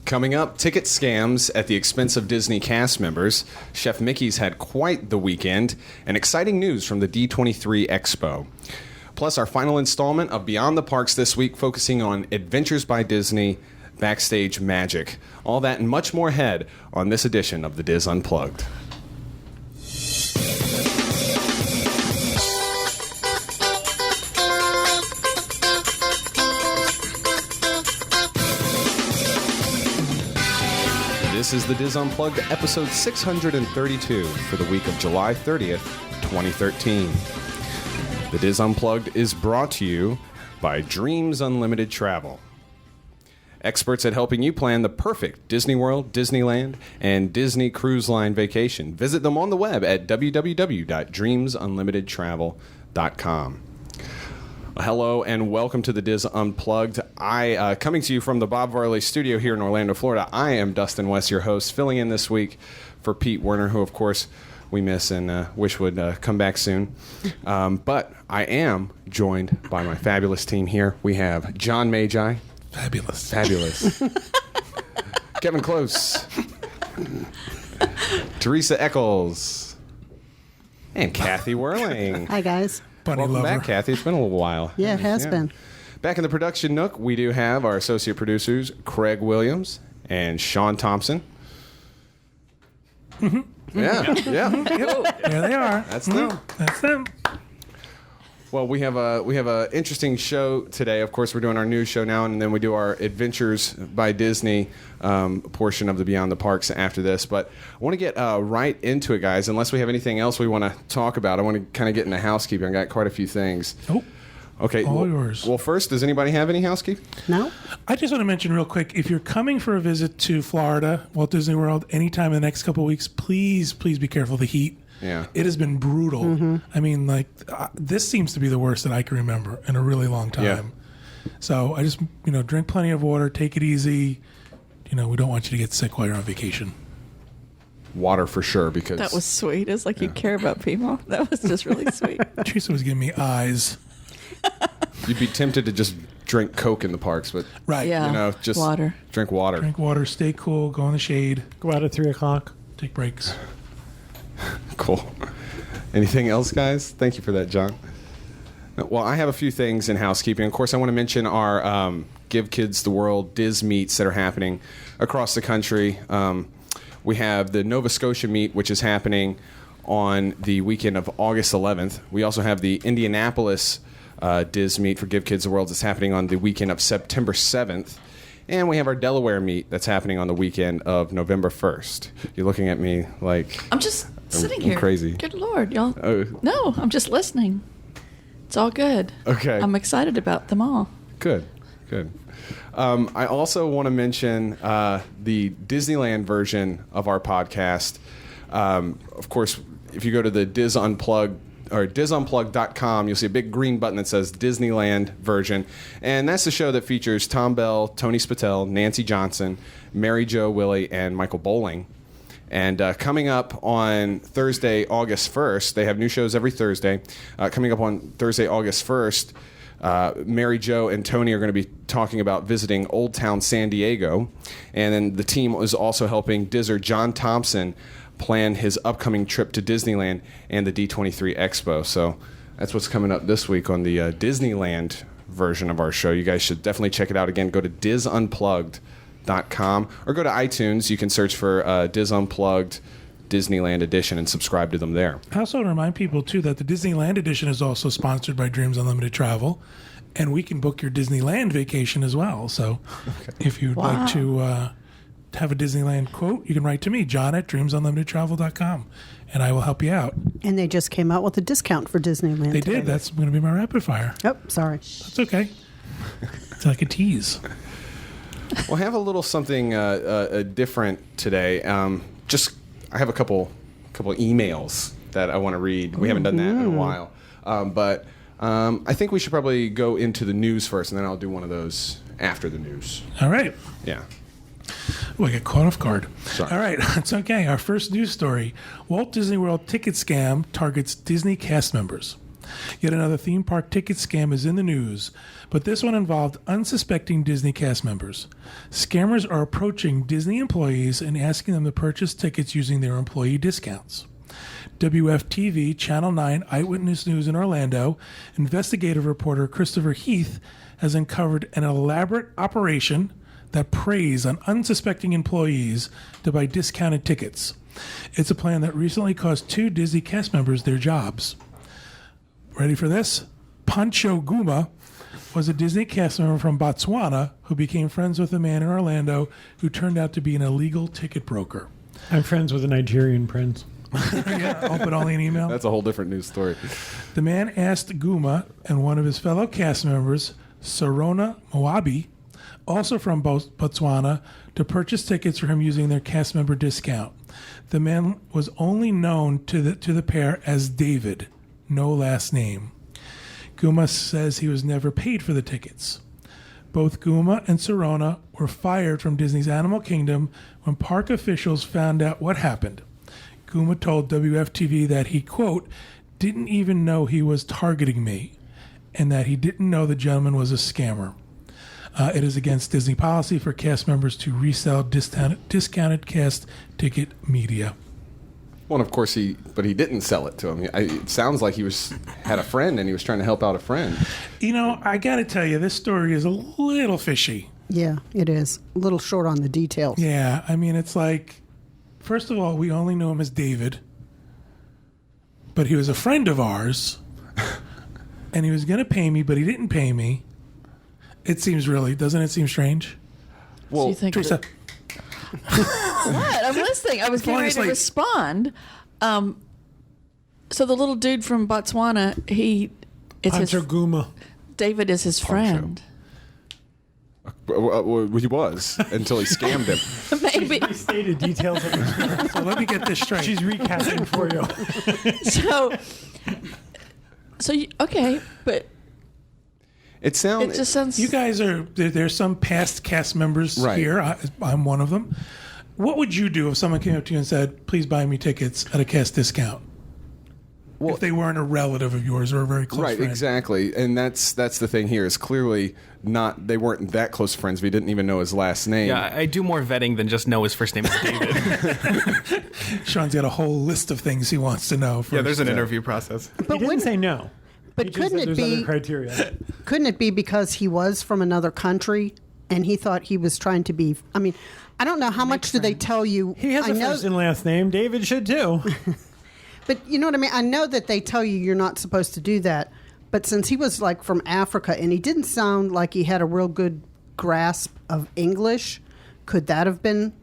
Coming up, ticket scams at the expense of Disney cast members. Chef Mickey's had quite the weekend, and exciting news from the D23 Expo. Plus, our final installment of Beyond the Parks this week, focusing on Adventures by Disney, backstage magic. All that and much more ahead on this edition of the Diz Unplugged. This is the Diz Unplugged, episode 632 for the week of July 30th, 2013. The Diz Unplugged is brought to you by Dreams Unlimited Travel. Experts at helping you plan the perfect Disney World, Disneyland, and Disney Cruise Line vacation. Visit them on the web at www.dreamsunlimitedtravel.com. Hello and welcome to the Diz Unplugged. Coming to you from the Bob Varley studio here in Orlando, Florida. I am Dustin West, your host, filling in this week for Pete Werner, who, of course, we miss and wish would come back soon. But I am joined by my fabulous team here. We have John Magi. Fabulous. Kevin Close. Teresa Eccles. And Kathy Whirling. Hi, guys. Bunny Welcome lover. back, Kathy. It's been a little while. Yeah, it has been. Back in the production nook, we do have our associate producers, Craig Williams and Sean Thompson. Mm-hmm. Yeah. There they are. That's them. That's them. Well, we have a interesting show today. Of course, we're doing our news show now, and then we do our Adventures by Disney portion of the Beyond the Parks after this. But I want to get right into it, guys. Unless we have anything else we want to talk about, I want to kind of get into housekeeping. I got quite a few things. Oh, okay. all yours. Well, first, does anybody have any housekeeping? No? I just want to mention real quick, if you're coming for a visit to Florida, Walt Disney World, anytime in the next couple of weeks, please be careful of the heat. Yeah. It has been brutal. Mm-hmm. I mean, this seems to be the worst that I can remember in a really long time. Yeah. So I just, drink plenty of water, take it easy. We don't want you to get sick while you're on vacation. Water for sure, because That was sweet. It's like you care about people. That was just really sweet. Teresa was giving me eyes. you'd be tempted to just drink Coke in the parks, but Right. Yeah. just Water. drink water. Drink water, stay cool, go in the shade, Go out at 3 o'clock. take breaks. Cool. Anything else, guys? Thank you for that, John. Well, I have a few things in housekeeping. Of course, I want to mention our Give Kids the World Diz meets that are happening across the country. We have the Nova Scotia meet, which is happening on the weekend of August 11th. We also have the Indianapolis Diz meet for Give Kids the World that's happening on the weekend of September 7th. And we have our Delaware meet that's happening on the weekend of November 1st. You're looking at me like I'm just sitting I'm here. crazy. Good Lord, y'all. Oh. No, I'm just listening. It's all good. Okay. I'm excited about them all. Good. I also want to mention the Disneyland version of our podcast. Of course, if you go to the Diz Unplugged or DizUnplugged.com, you'll see a big green button that says Disneyland version. And that's the show that features Tom Bell, Tony Spatel, Nancy Johnson, Mary Jo Willie, and Michael Bowling. And coming up on Thursday, August 1st, they have new shows every Thursday. Coming up on Thursday, August 1st, Mary Jo and Tony are going to be talking about visiting Old Town San Diego. And then the team is also helping Dizzer John Thompson plan his upcoming trip to Disneyland and the D23 Expo. So that's what's coming up this week on the Disneyland version of our show. You guys should definitely check it out. Again, go to DizUnplugged.com or go to iTunes. You can search for Diz Unplugged Disneyland Edition and subscribe to them there. I also want to remind people, too, that the Disneyland edition is also sponsored by Dreams Unlimited Travel, and we can book your Disneyland vacation as well. So if you'd like to have a Disneyland quote, you can write to me, John at DreamsUnlimitedTravel.com, and I will help you out. And they just came out with a discount for Disneyland. They today. did. That's going to be my rapid fire. Oh, sorry. That's okay. It's like a tease. We'll have a little something different today. I have a couple emails that I want to read. We haven't done that in a while. But I think we should probably go into the news first, and then I'll do one of those after the news. All right. Yeah. Oh, I got caught off guard. Sorry. All right. It's okay. Our first news story. Walt Disney World ticket scam targets Disney cast members. Yet another theme park ticket scam is in the news, but this one involved unsuspecting Disney cast members. Scammers are approaching Disney employees and asking them to purchase tickets using their employee discounts. WFTV Channel 9 Eyewitness News in Orlando, investigative reporter Christopher Heath has uncovered an elaborate operation that preys on unsuspecting employees to buy discounted tickets. It's a plan that recently cost 2 Disney cast members their jobs. Ready for this? Pancho Guma was a Disney cast member from Botswana who became friends with a man in Orlando who turned out to be an illegal ticket broker. I'm friends with a Nigerian prince. Yeah, but only an email. That's a whole different news story. The man asked Guma and one of his fellow cast members, Sarona Moabi, also from Botswana, to purchase tickets for him using their cast member discount. The man was only known to the pair as David, no last name. Guma says he was never paid for the tickets. Both Guma and Sarona were fired from Disney's Animal Kingdom when park officials found out what happened. Guma told WFTV that he, quote, didn't even know he was targeting me, and that he didn't know the gentleman was a scammer. It is against Disney policy for cast members to resell discounted cast ticket media. Well, and of course he didn't sell it to him. It sounds like he had a friend and he was trying to help out a friend. You know, I got to tell you, this story is a little fishy. Yeah, it is. A little short on the details. Yeah, I mean, it's like, first of all, we only knew him as David, but he was a friend of ours, and he was going to pay me, but he didn't pay me. Doesn't it seem strange? Well, So you think Teresa, What? I'm listening. I was getting ready to Honestly. respond. So the little dude from Botswana, Pancho Guma. David is his friend. well, he was until he scammed him. Maybe. Restated details of the so let me get this straight. She's recapping for you. Okay, but It sounds. it just sounds. You guys there's some past cast members Right. here. I'm one of them. What would you do if someone came up to you and said, please buy me tickets at a cast discount? Well, if they weren't a relative of yours or a very close right, friend. exactly, and that's the thing here is clearly not. They weren't that close friends. We didn't even know his last name. Yeah, I do more vetting than just know his first name is David. Sean's got a whole list of things he wants to know. Yeah, there's an interview process. But He didn't wouldn't- say no. But He just couldn't said it there's other be? criteria? Couldn't it be because he was from another country and he thought he was trying to be? I mean, I don't know how much do they tell you. He has I a know, first and last name. David should too. but you know what I mean. I know that they tell you you're not supposed to do that. But since he was like from Africa and he didn't sound like he had a real good grasp of English, could that have been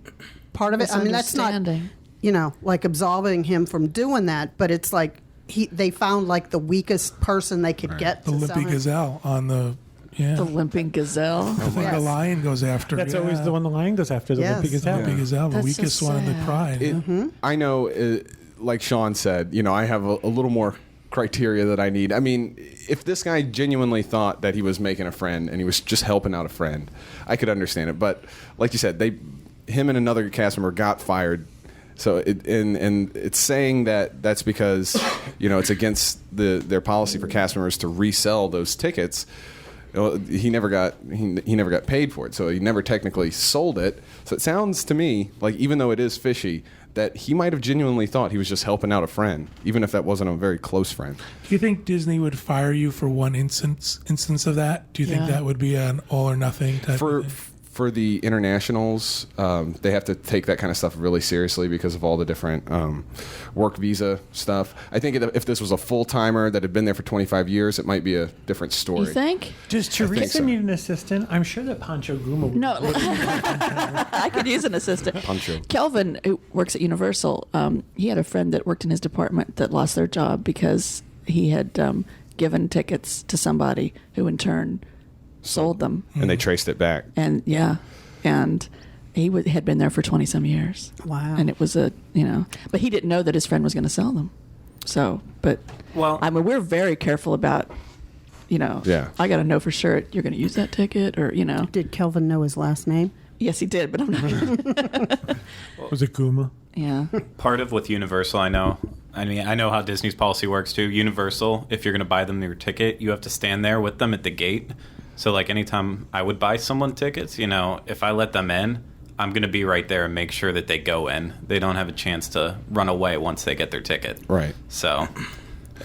part of it? I mean, that's not Misunderstanding. like absolving him from doing that. But it's like they found like the weakest person they could get. The to sell Limpy him. Gazelle on the The limping gazelle. I think the Yes. lion goes after. That's always the one the lion goes after. The Yes. Olympic The Limpy Gazelle, the That's weakest so one in the sad. pride. I know, like Sean said, I have a little more criteria that I need. I mean, if this guy genuinely thought that he was making a friend and he was just helping out a friend, I could understand it. But like you said, him and another cast member got fired. So and it's saying that that's because it's against their policy for cast members to resell those tickets. He never got paid for it, so he never technically sold it. So it sounds to me like, even though it is fishy, that he might have genuinely thought he was just helping out a friend, even if that wasn't a very close friend. Do you think Disney would fire you for one instance of that? Do you think Yeah. that would be an all or nothing type of thing? For the internationals, they have to take that kind of stuff really seriously because of all the different work visa stuff. I think if this was a full-timer that had been there for 25 years, it might be a different story. You think? Does Teresa so. need an assistant? I'm sure that Pancho Guma would. No. I could use an assistant. Pancho. Kelvin, who works at Universal, he had a friend that worked in his department that lost their job because he had given tickets to somebody who in turn sold them. And they traced it back. And he had been there for 20 some years. Wow. And it was but he didn't know that his friend was going to sell them. So, Well- I mean, we're very careful about, Yeah. I got to know for sure you're going to use that ticket or, Did Kelvin know his last name? Yes, he did, but I'm not. Was it Guma? Yeah. Part of with Universal, I know, I mean, I know how Disney's policy works too. Universal, if you're going to buy them your ticket, you have to stand there with them at the gate. So, like, anytime I would buy someone tickets, you know, if I let them in, I'm going to be right there and make sure that they go in. They don't have a chance to run away once they get their ticket. Right. So,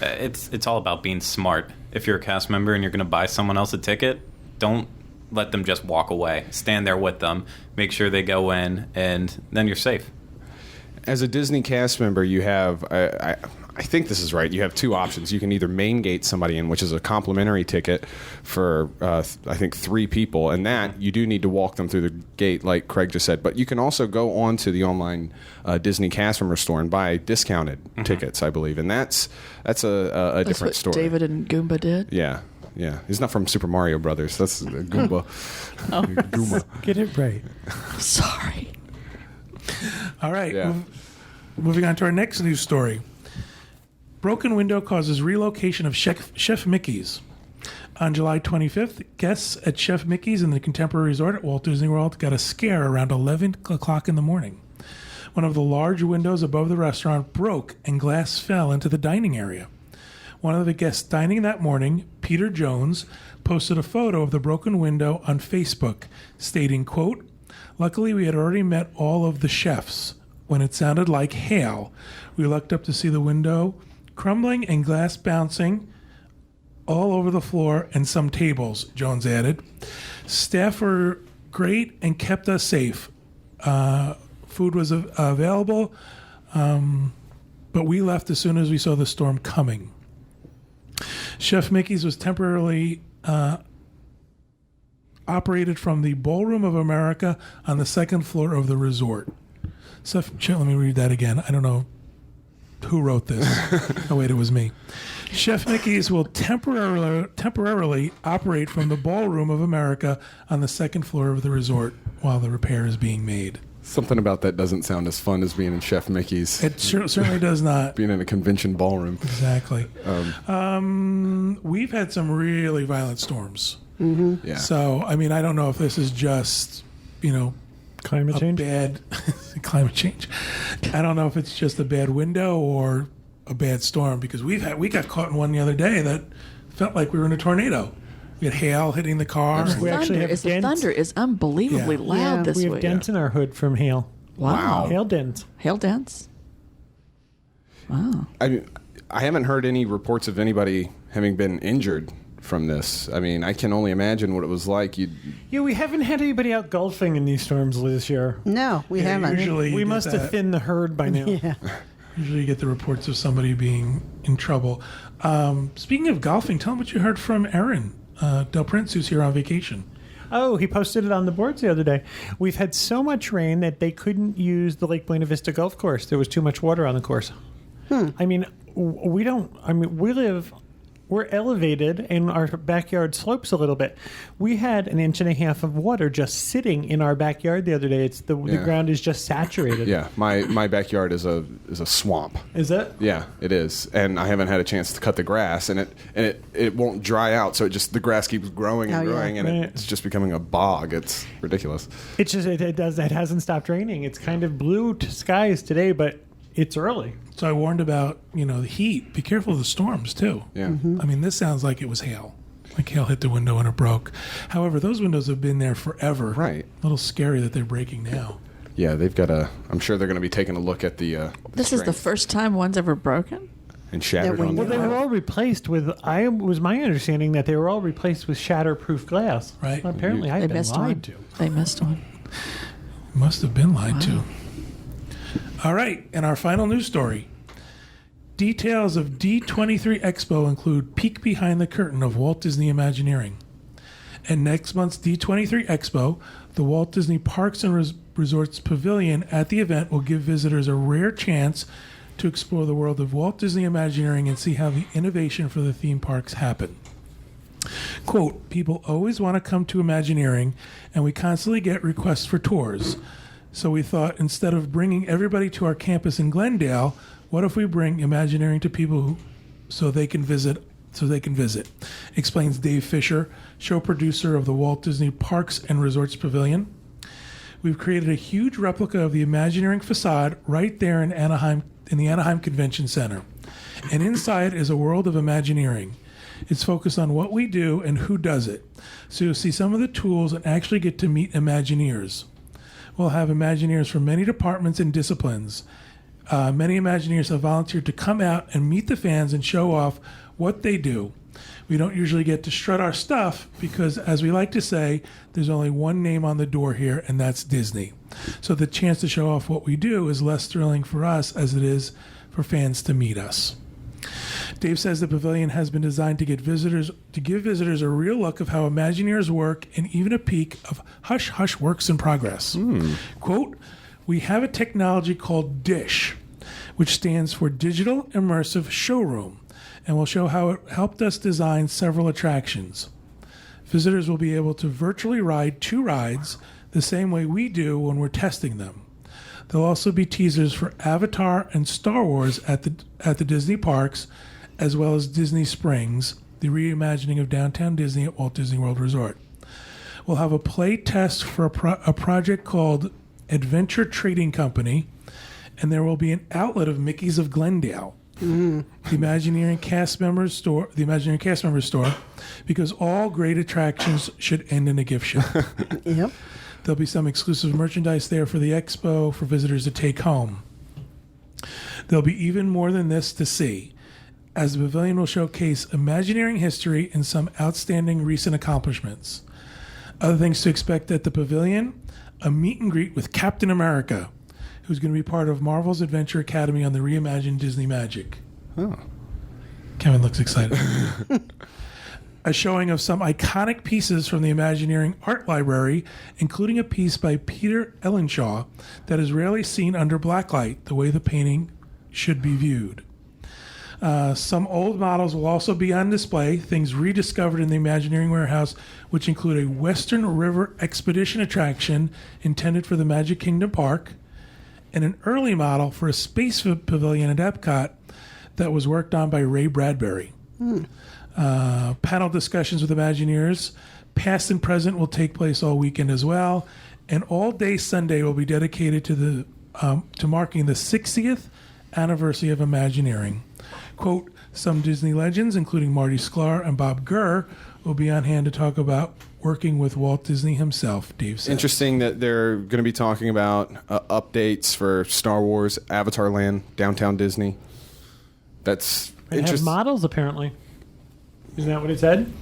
it's all about being smart. If you're a cast member and you're going to buy someone else a ticket, don't let them just walk away. Stand there with them, make sure they go in, and then you're safe. As a Disney cast member, you have, I think this is right, you have two options. You can either main gate somebody in, which is a complimentary ticket for, I think, 3 people, and that you do need to walk them through the gate, like Craig just said. But you can also go on to the online Disney cast member store and buy discounted tickets, I believe, and that's a different what story. David and Goomba did. Yeah. He's not from Super Mario Brothers. That's Goomba. Oh. Goomba. Get it right. Sorry. All right. Yeah. Moving on to our next news story. Broken window causes relocation of Chef Mickey's. On July 25th, guests at Chef Mickey's in the Contemporary Resort at Walt Disney World got a scare around 11 o'clock in the morning. One of the large windows above the restaurant broke and glass fell into the dining area. One of the guests dining that morning, Peter Jones, posted a photo of the broken window on Facebook, stating, quote, "Luckily, we had already met all of the chefs. When it sounded like hail, we looked up to see the window crumbling and glass bouncing all over the floor and some tables," Jones added. "Staff were great and kept us safe. Food was available, but we left as soon as we saw the storm coming." Chef Mickey's was temporarily operated from the Ballroom of America on the 2nd floor of the resort. So, let me read that again. I don't know who wrote this. Oh, wait, it was me. Chef Mickey's will temporarily operate from the Ballroom of America on the 2nd floor of the resort while the repair is being made. Something about that doesn't sound as fun as being in Chef Mickey's. It certainly does not. Being in a convention ballroom. Exactly. We've had some really violent storms. Mm-hmm. Yeah. So, I mean, I don't know if this is just, Climate change? bad climate change. I don't know if it's just a bad window or a bad storm, because we got caught in one the other day that felt like we were in a tornado. We had hail hitting the car. We actually have The dents. thunder is unbelievably Yeah. loud Yeah. this We have week. dents in our hood from hail. Wow. Hail dents. Hail dents? Wow. I haven't heard any reports of anybody having been injured from this. I mean, I can only imagine what it was like. Yeah, we haven't had anybody out golfing in these storms this year. No, we haven't. Usually We you must get have that. thinned the herd by now. Yeah. Usually you get the reports of somebody being in trouble. Speaking of golfing, tell them what you heard from Aaron Del Prince, who's here on vacation. Oh, he posted it on the boards the other day. We've had so much rain that they couldn't use the Lake Buena Vista golf course. There was too much water on the course. I mean, we're elevated and our backyard slopes a little bit. We had 1.5 inches of water just sitting in our backyard the other day. The ground is just saturated. Yeah, my backyard is a swamp. Is it? Yeah, it is, and I haven't had a chance to cut the grass, and it won't dry out, so the grass keeps growing and Oh, yeah. growing, and Right. it's just becoming a bog. It's ridiculous. It's just it hasn't stopped raining. It's kind of blue skies today, but it's early. So I warned about, the heat. Be careful of the storms, too. Yeah. I mean, this sounds like it was hail. Like hail hit the window and it broke. However, those windows have been there forever. Right. A little scary that they're breaking now. Yeah, they've got I'm sure they're going to be taking a look at the. This is the first time one's ever broken? and shattered That on window. the Well, they were all replaced with. Was my understanding that they were all replaced with shatterproof glass. Right. Well, apparently, They I've been missed lied one. to. They missed one. Must have been lied to. All right, and our final news story. Details of D23 Expo include peek behind the curtain of Walt Disney Imagineering. At next month's D23 Expo, the Walt Disney Parks and Resorts Pavilion at the event will give visitors a rare chance to explore the world of Walt Disney Imagineering and see how the innovation for the theme parks happen. Quote, people always want to come to Imagineering, and we constantly get requests for tours. So we thought instead of bringing everybody to our campus in Glendale, what if we bring Imagineering to people so they can visit, explains Dave Fisher, show producer of the Walt Disney Parks and Resorts Pavilion. We've created a huge replica of the Imagineering facade right there in Anaheim in the Anaheim Convention Center. And inside is a world of Imagineering. It's focused on what we do and who does it. So you'll see some of the tools and actually get to meet Imagineers. We'll have Imagineers from many departments and disciplines. Many Imagineers have volunteered to come out and meet the fans and show off what they do. We don't usually get to strut our stuff because, as we like to say, there's only one name on the door here, and that's Disney. So the chance to show off what we do is less thrilling for us as it is for fans to meet us. Dave says the pavilion has been designed to give visitors a real look of how Imagineers work and even a peek of Hush Hush works in progress. Quote, "We have a technology called DISH, which stands for Digital Immersive Showroom, and will show how it helped us design several attractions. Visitors will be able to virtually ride 2 rides the same way we do when we're testing them. There'll also be teasers for Avatar and Star Wars at the Disney parks, as well as Disney Springs, the reimagining of downtown Disney at Walt Disney World Resort. We'll have a play test for a project called Adventure Trading Company, and there will be an outlet of Mickey's of Glendale. The Imagineering cast members store, because all great attractions should end in a gift shop. Yep. There'll be some exclusive merchandise there for the expo for visitors to take home. There'll be even more than this to see, as the pavilion will showcase Imagineering history and some outstanding recent accomplishments. Other things to expect at the pavilion: a meet and greet with Captain America, who's going to be part of Marvel's Adventure Academy on the reimagined Disney Magic. Oh. Kevin looks excited. A showing of some iconic pieces from the Imagineering Art Library, including a piece by Peter Ellenshaw that is rarely seen under blacklight, the way the painting should be viewed. Some old models will also be on display, things rediscovered in the Imagineering warehouse, which include a Western River Expedition attraction intended for the Magic Kingdom Park, and an early model for a space pavilion at Epcot that was worked on by Ray Bradbury. Panel discussions with Imagineers, past and present, will take place all weekend as well, and all day Sunday will be dedicated to marking the 60th anniversary of Imagineering. Quote, some Disney legends, including Marty Sklar and Bob Gurr, will be on hand to talk about working with Walt Disney himself, Dave said. Interesting that they're going to be talking about updates for Star Wars, Avatar Land, Downtown Disney. That's They have interesting. models, apparently. Isn't that what it said?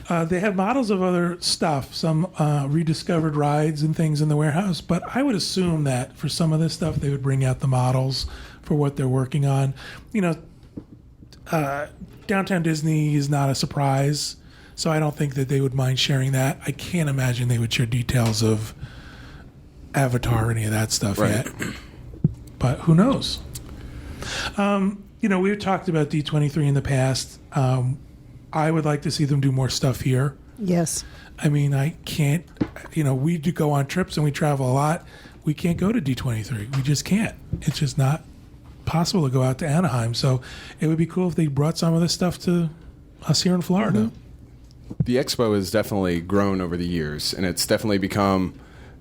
They have models of other stuff, some rediscovered rides and things in the warehouse, but I would assume that for some of this stuff, they would bring out the models for what they're working on. You know, Downtown Disney is not a surprise, so I don't think that they would mind sharing that. I can't imagine they would share details of Avatar or any of that stuff yet, but who knows? You know, we've talked about D23 in the past. I would like to see them do more stuff here. Yes. I mean, I can't, you know, we do go on trips and we travel a lot. We can't go to D23. We just can't. It's just not possible to go out to Anaheim. So it would be cool if they brought some of this stuff to us here in Florida. The expo has definitely grown over the years, and it's definitely become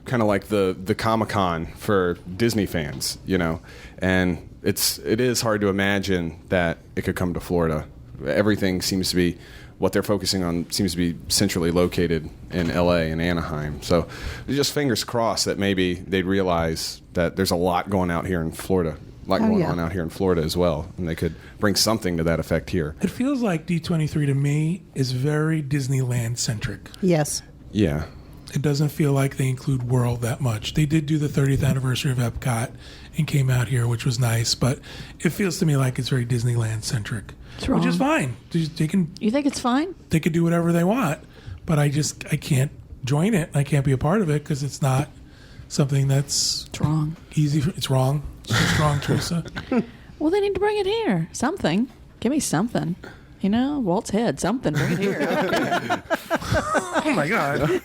kind of like the Comic-Con for Disney fans, you know. And it is hard to imagine that it could come to Florida. Everything seems to be, what they're focusing on seems to be centrally located in LA and Anaheim. So just fingers crossed that maybe they'd realize that there's a lot going out here in Florida, on out here in Florida as well, and they could bring something to that effect here. It feels like D23 to me is very Disneyland centric. Yes. Yeah. It doesn't feel like they include World that much. They did do the 30th anniversary of Epcot and came out here, which was nice, but it feels to me like it's very Disneyland centric, which is fine. They can. You think it's fine? They could do whatever they want, but I can't join it. I can't be a part of it because it's not something that's It's wrong. easy. It's wrong. It's just wrong, Teresa. Well, they need to bring it here. Something. Give me something. You know, Walt's head. Something. Bring it here. Oh my God!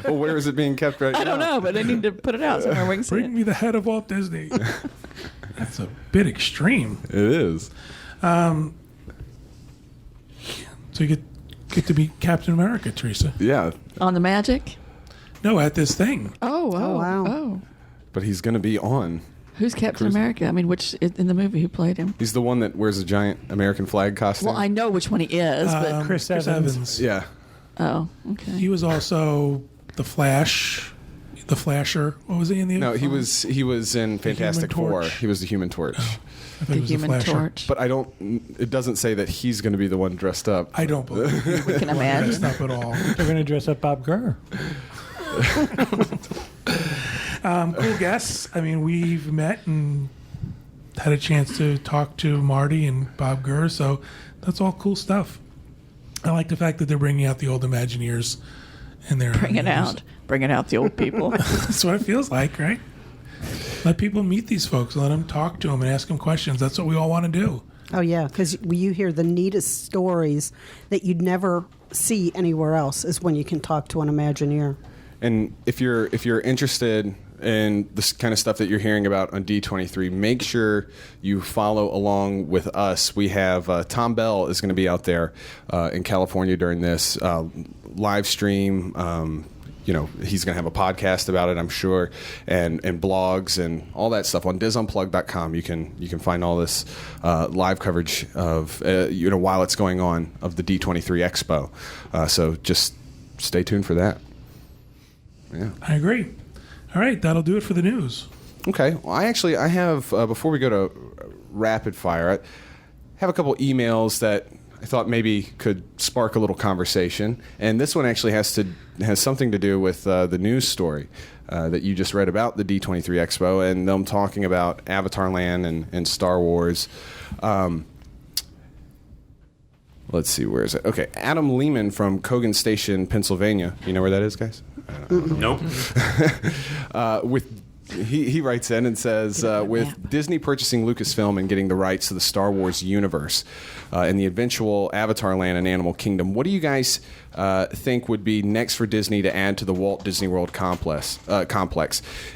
Well, where is it being kept right now? I don't know, but they need to put it out somewhere we can see Bring it. me the head of Walt Disney. That's a bit extreme. It is. So you get to be Captain America, Teresa. Yeah. On the magic? No, at this thing. Oh, wow. Oh. But he's going to be on Who's Captain Cruise. America? I mean, which in the movie who played him? He's the one that wears a giant American flag costume. Well, I know which one he is, but Chris Evans. Yeah. oh, okay. He was also the Flash, the Flasher. What was he in the? No, he was in Fantastic Human Four. Torch. He was the Human Torch. I thought The he was Human Flasher. Torch. But I don't. It doesn't say that he's going to be the one dressed up. I don't believe We can that's imagine. not at all. They're going to dress up Bob Gurr. Cool guests. I mean, we've met and had a chance to talk to Marty and Bob Gurr, so that's all cool stuff. I like the fact that they're bringing out the old Imagineers and they're Bringing out the old people. That's what it feels like, right? Let people meet these folks. Let them talk to them and ask them questions. That's what we all want to do. Oh yeah, because you hear the neatest stories that you'd never see anywhere else is when you can talk to an Imagineer. And if you're interested in this kind of stuff that you're hearing about on D23, make sure you follow along with us. We have Tom Bell is going to be out there in California during this live stream. He's going to have a podcast about it, I'm sure, and blogs and all that stuff on DizUnplugged.com. You can find all this live coverage of while it's going on of the D23 Expo. So just stay tuned for that. Yeah, I agree. All right, that'll do it for the news. Okay. Well, I have before we go to rapid fire, I have a couple emails that I thought maybe could spark a little conversation, and this one actually has something to do with the news story that you just read about the D23 Expo and them talking about Avatar Land and Star Wars. Let's see, where is it? Okay, Adam Lehman from Cogan Station, Pennsylvania. You know where that is, guys? Nope. He writes in and says, with Disney purchasing Lucasfilm and getting the rights to the Star Wars universe and the eventual Avatar Land and Animal Kingdom, what do you guys think would be next for Disney to add to the Walt Disney World complex?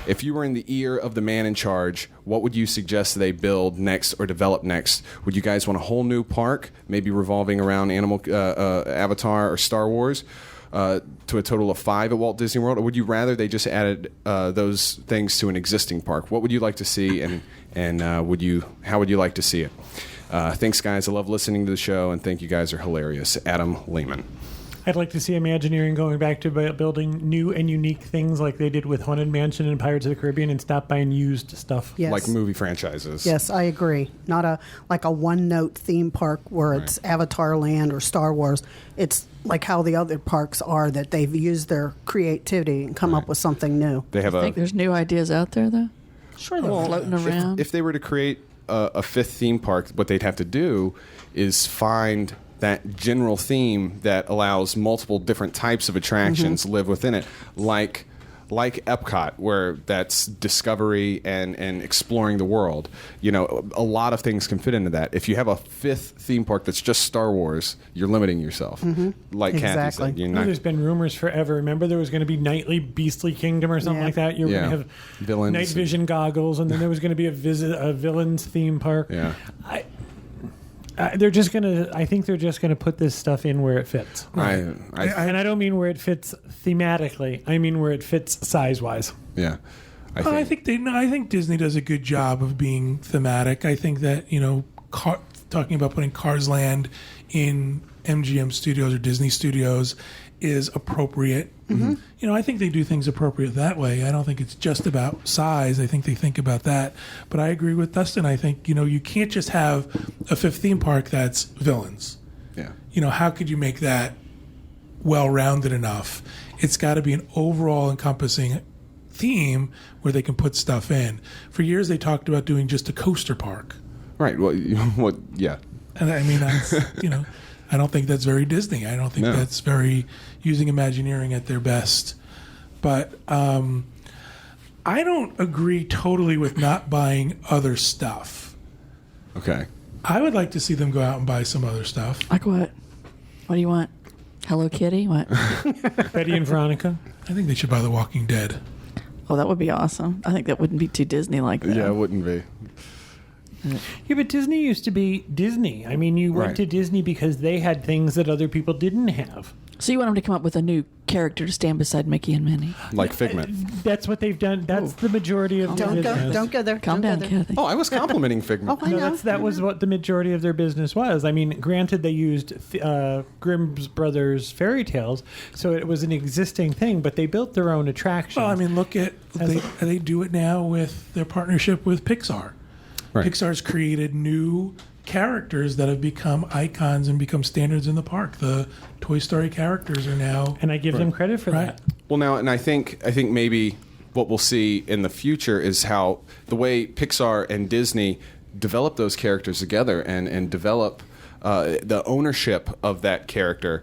If you were in the ear of the man in charge, what would you suggest they build next or develop next? Would you guys want a whole new park, maybe revolving around Avatar or Star Wars? To a total of 5 at Walt Disney World, or would you rather they just added those things to an existing park? What would you like to see, and how would you like to see it? Thanks, guys. I love listening to the show, and think you guys are hilarious. Adam Lehman. I'd like to see Imagineering going back to building new and unique things like they did with Haunted Mansion and Pirates of the Caribbean, and stop buying used stuff. Yes. Like movie franchises. Yes, I agree. Not a one-note theme park where it's Avatar Land or Star Wars. It's like how the other parks are, that they've used their creativity and come up with something new. They have I think there's new ideas out there, though. Sure, Floating around. If they were to create a 5th theme park, what they'd have to do is find that general theme that allows multiple different types of attractions to live within it, like Epcot, where that's discovery and exploring the world. A lot of things can fit into that. If you have a 5th theme park that's just Star Wars, you're limiting yourself. Like Kathy said, There's been rumors forever. Remember, there was going to be Nightly Beastly Kingdom or something like that. You were going to have villains, night vision goggles, and then there was going to be a villains theme park. Yeah. They're just gonna. I think they're just gonna put this stuff in where it fits. And I don't mean where it fits thematically. I mean where it fits size-wise. Yeah. I think Disney does a good job of being thematic. I think that talking about putting Cars Land in MGM Studios or Disney Studios is appropriate. I think they do things appropriate that way. I don't think it's just about size. I think they think about that. But I agree with Dustin. I think you can't just have a 5th theme park that's villains. Yeah. How could you make that well-rounded enough? It's got to be an overall encompassing theme where they can put stuff in. For years, they talked about doing just a coaster park. Right. Well, yeah. And I mean, that's, I don't think that's very Disney. I don't think that's very using Imagineering at their best. But I don't agree totally with not buying other stuff. Okay. I would like to see them go out and buy some other stuff. Like what? What do you want? Hello Kitty? What? Betty and Veronica. I think they should buy The Walking Dead. Oh, that would be awesome. I think that wouldn't be too Disney like that. Yeah, it wouldn't be. Yeah, but Disney used to be Disney. I mean, you went Right. to Disney because they had things that other people didn't have. So you want them to come up with a new character to stand beside Mickey and Minnie? Like Figment. That's what they've done. That's the majority of their Don't go. business. Don't go there. Calm Don't down, go there. Kathy. Oh, I was complimenting Figment. Oh, I know. That was what the majority of their business was. I mean, granted, they used Grimm's Brothers fairy tales, so it was an existing thing, but they built their own attraction. Well, I mean, look at they do it now with their partnership with Pixar. Right. Pixar's created new characters that have become icons and become standards in the park. The Toy Story characters are now and I give them credit for right. that. Well, now, and I think maybe what we'll see in the future is how the way Pixar and Disney develop those characters together and develop the ownership of that character.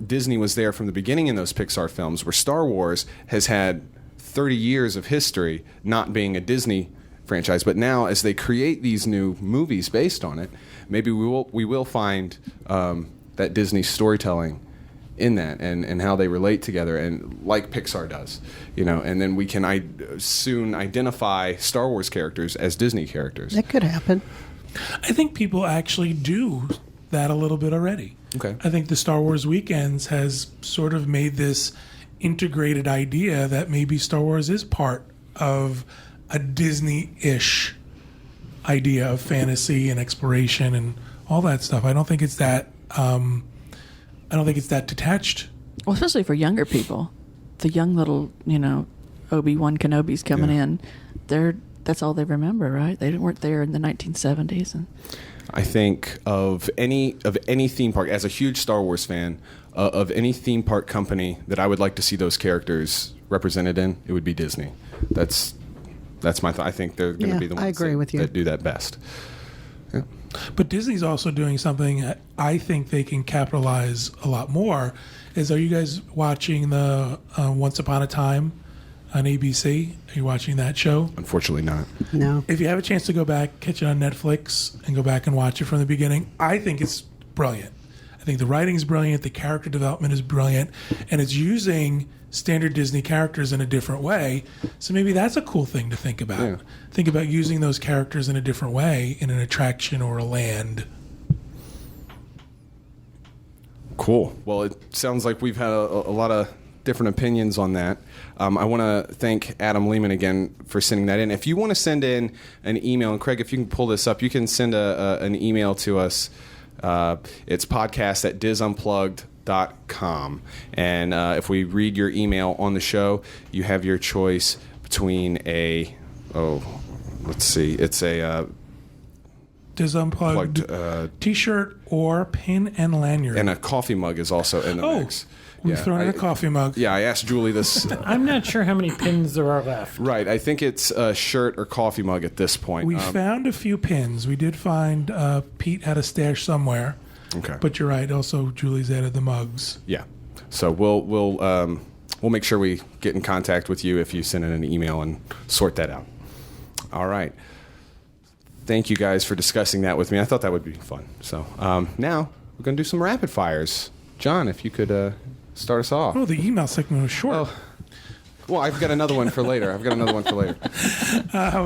Disney was there from the beginning in those Pixar films, where Star Wars has had 30 years of history not being a Disney franchise, but now as they create these new movies based on it, maybe we will find that Disney storytelling in that and how they relate together, and like Pixar does, and then we can soon identify Star Wars characters as Disney characters. That could happen. I think people actually do that a little bit already. Okay. I think the Star Wars Weekends has sort of made this integrated idea that maybe Star Wars is part of a Disney-ish idea of fantasy and exploration and all that stuff. I don't think it's that. I don't think it's that detached. Well, especially for younger people, the young little Obi-Wan Kenobis coming in, that's all they remember, right? They weren't there in the 1970s. And I think of any theme park, as a huge Star Wars fan, of any theme park company that I would like to see those characters represented in, it would be Disney. That's my thought. I think they're going to be the ones I agree with you. that do that best. Yeah. But Disney's also doing something that I think they can capitalize a lot more. Are you guys watching the Once Upon a Time on ABC? Are you watching that show? Unfortunately not. No. If you have a chance to go back, catch it on Netflix and go back and watch it from the beginning, I think it's brilliant. I think the writing's brilliant, the character development is brilliant, and it's using standard Disney characters in a different way. So maybe that's a cool thing to think about. Yeah. Think about using those characters in a different way in an attraction or a land. Cool. Well, it sounds like we've had a lot of different opinions on that. I want to thank Adam Lehman again for sending that in. If you want to send in an email, and Craig, if you can pull this up, you can send an email to us. It's podcast@DizUnplugged.com. And if we read your email on the show, you have your choice between it's a Diz Unplugged T-shirt or pin and lanyard. and a coffee mug is also in the mix. We've thrown in a coffee mug. Yeah, I asked Julie this. I'm not sure how many pins there are left. Right, I think it's a shirt or coffee mug at this point. We found a few pins. We did find Pete had a stash somewhere. Okay. But you're right. Also, Julie's added the mugs. Yeah. So we'll make sure we get in contact with you if you send in an email and sort that out. All right. Thank you guys for discussing that with me. I thought that would be fun. So now we're going to do some rapid fires. John, if you could start us off. Oh, the email segment was short. Oh. Well, I've got another one for later.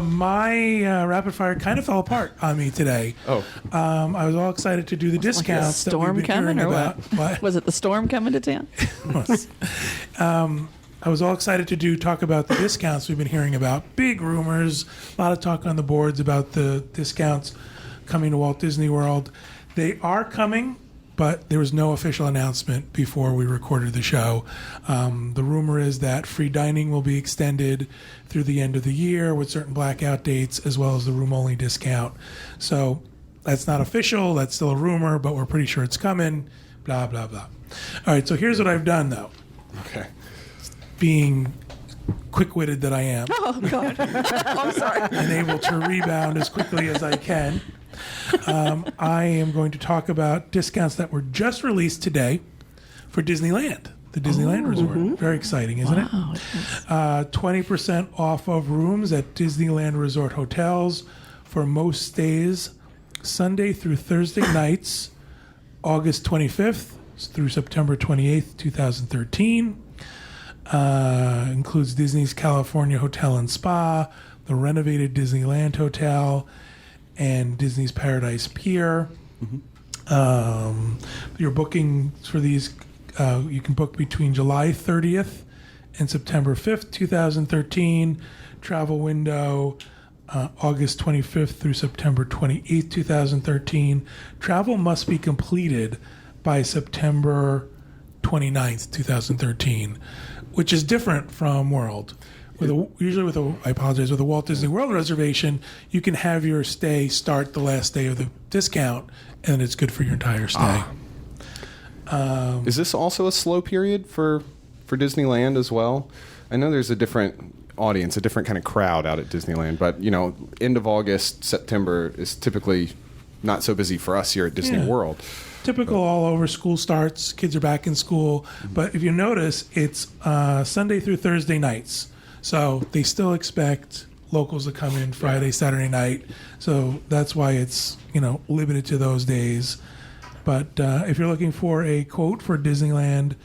My rapid fire kind of fell apart on me today. Oh. I was all excited to do the like a discounts that storm we've been coming, hearing or about. what? Was it the storm coming to town? I was all excited to talk about the discounts we've been hearing about. Big rumors, a lot of talk on the boards about the discounts coming to Walt Disney World. They are coming, but there was no official announcement before we recorded the show. The rumor is that free dining will be extended through the end of the year with certain blackout dates, as well as the room-only discount. So that's not official. That's still a rumor, but we're pretty sure it's coming, blah, blah, blah. All right, so here's what I've done, though. Okay. Being quick-witted that I am. Oh, God. I'm sorry. And able to rebound as quickly as I can. I am going to talk about discounts that were just released today for Disneyland, the Disneyland Resort. Very exciting, isn't it? 20% off of rooms at Disneyland Resort hotels for most stays Sunday through Thursday nights, August 25th through September 28th, 2013. Includes Disney's California Hotel and Spa, the renovated Disneyland Hotel, and Disney's Paradise Pier. Your booking for these, you can book between July 30th and September 5th, 2013. Travel window, August 25th through September 28th, 2013. Travel must be completed by September 29th, 2013, which is different from World. Usually with a Walt Disney World reservation, you can have your stay start the last day of the discount, and it's good for your entire stay. Is this also a slow period for Disneyland as well? I know there's a different audience, a different kind of crowd out at Disneyland, but end of August, September is typically not so busy for us here at Disney World. Typical all over. School starts, kids are back in school, but if you notice, it's Sunday through Thursday nights. So they still expect locals to come in Friday, Saturday night. So that's why it's, limited to those days. But if you're looking for a quote for Disneyland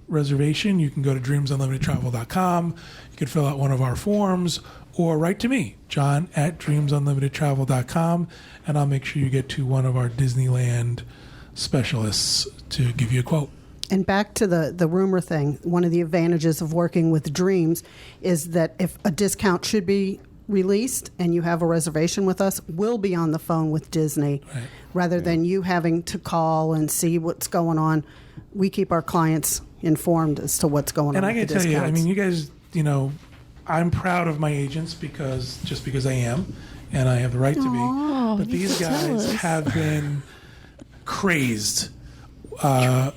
reservation, you can go to dreamsunlimitedtravel.com. You can fill out one of our forms or write to me, John at dreamsunlimitedtravel.com, and I'll make sure you get to one of our Disneyland specialists to give you a quote. And back to the rumor thing, one of the advantages of working with Dreams is that if a discount should be released and you have a reservation with us, we'll be on the phone with Disney rather than you having to call and see what's going on. We keep our clients informed as to what's going on. And I can tell you, you guys, I'm proud of my agents because I am, and I have the right to be. But these guys have been crazed.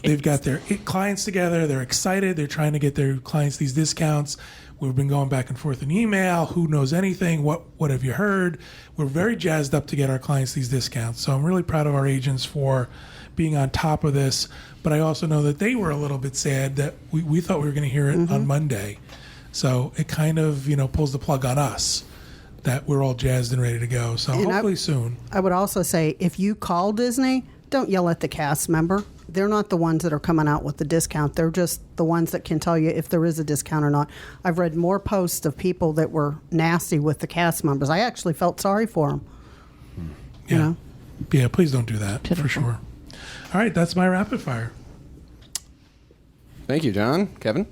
They've got their clients together. They're excited. They're trying to get their clients these discounts. We've been going back and forth in email. Who knows anything? What have you heard? We're very jazzed up to get our clients these discounts. So I'm really proud of our agents for being on top of this. But I also know that they were a little bit sad that we thought we were going to hear it on Monday. So it kind of, pulls the plug on us that we're all jazzed and ready to go. So hopefully soon. I would also say if you call Disney, don't yell at the cast member. They're not the ones that are coming out with the discount. They're just the ones that can tell you if there is a discount or not. I've read more posts of people that were nasty with the cast members. I actually felt sorry for them. Yeah. Yeah, please don't do that, for sure. All right, that's my rapid fire. Thank you, John. Kevin?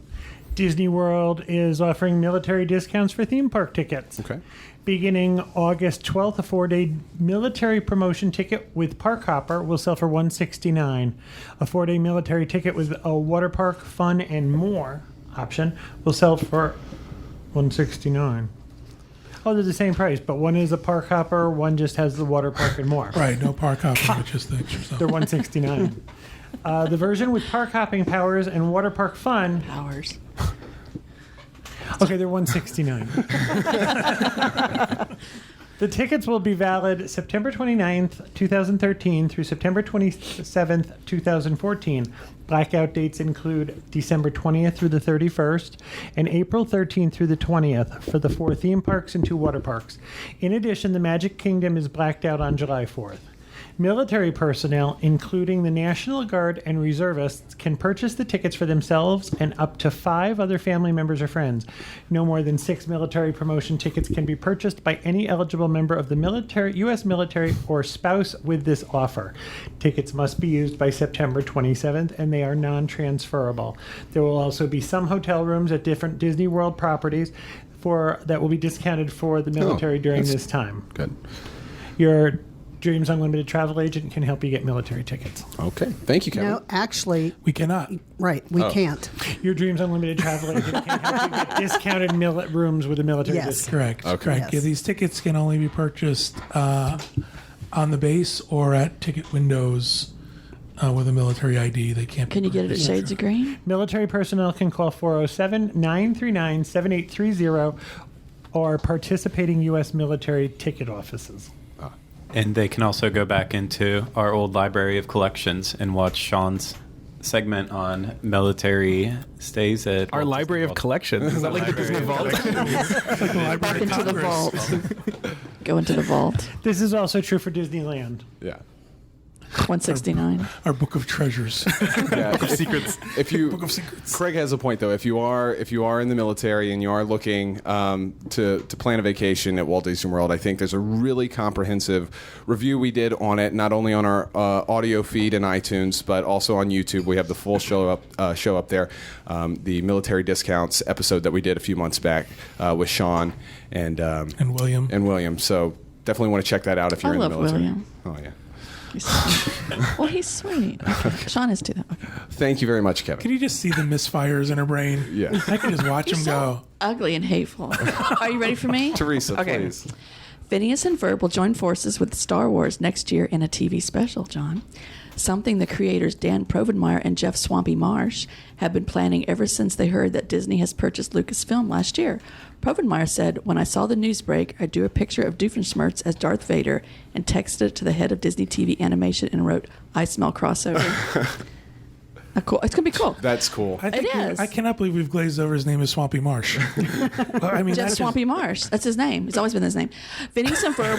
Disney World is offering military discounts for theme park tickets. Okay. Beginning August 12th, a 4-day military promotion ticket with Park Hopper will sell for $169. A 4-day military ticket with a water park, fun, and more option will sell for $169. Oh, they're the same price, but one is a Park Hopper, one just has the water park and more. Right, no Park Hopper, but just the extra stuff. They're $169. The version with park hopping powers and water park fun. Powers. Okay, they're $169. The tickets will be valid September 29th, 2013 through September 27th, 2014. Blackout dates include December 20th through the 31st and April 13th through the 20th for the 4 theme parks and 2 water parks. In addition, the Magic Kingdom is blacked out on July 4th. Military personnel, including the National Guard and reservists, can purchase the tickets for themselves and up to 5 other family members or friends. No more than 6 military promotion tickets can be purchased by any eligible member of the military, U.S. military, or spouse with this offer. Tickets must be used by September 27th, and they are non-transferable. There will also be some hotel rooms at different Disney World properties that will be discounted for the military during this time. Good. Your Dreams Unlimited travel agent can help you get military tickets. Okay. Thank you, Kevin. No, actually, we cannot. Right, we can't. Your Dreams Unlimited travel agent can help you get discounted rooms with a military discount. Correct. Okay. Correct. Yes. Yeah, these tickets can only be purchased on the base or at ticket windows with a military ID. They can't. Can you get it at Shades of Green? Military personnel can call 407-939-7830 or participating U.S. military ticket offices. And they can also go back into our old library of collections and watch Sean's segment on military stays at Our library of collections. Is that like the Disney Vault? Back into the vault. Go into the vault. This is also true for Disneyland. Yeah. 169. Our book of treasures. Yeah. Book of secrets. If you, Book of secrets. Craig has a point though. If you are in the military and you are looking to plan a vacation at Walt Disney World, I think there's a really comprehensive review we did on it, not only on our audio feed in iTunes, but also on YouTube. We have the full show up there. The military discounts episode that we did a few months back with Sean and William. So definitely want to check that out if you're in the military. William. Oh yeah. He's sweet. Okay. Sean is too. Okay. Thank you very much, Kevin. Can you just see the misfires in her brain? Yeah. I can just watch him go. Ugly and hateful. Are you ready for me? Teresa, Okay. please. Phineas and Ferb will join forces with Star Wars next year in a TV special, John. Something the creators Dan Provenmire and Jeff Swampy Marsh have been planning ever since they heard that Disney has purchased Lucasfilm last year. Provenmire said, "When I saw the news break, I drew a picture of Doofenshmirtz as Darth Vader and texted it to the head of Disney TV Animation and wrote, 'I smell crossover.'" Cool. It's going to be cool. That's cool. I think It is. I cannot believe we've glazed over his name as Swampy Marsh. Well, I mean, Jeff that's Swampy Marsh. That's his name. It's always been his name. Phineas and Ferb.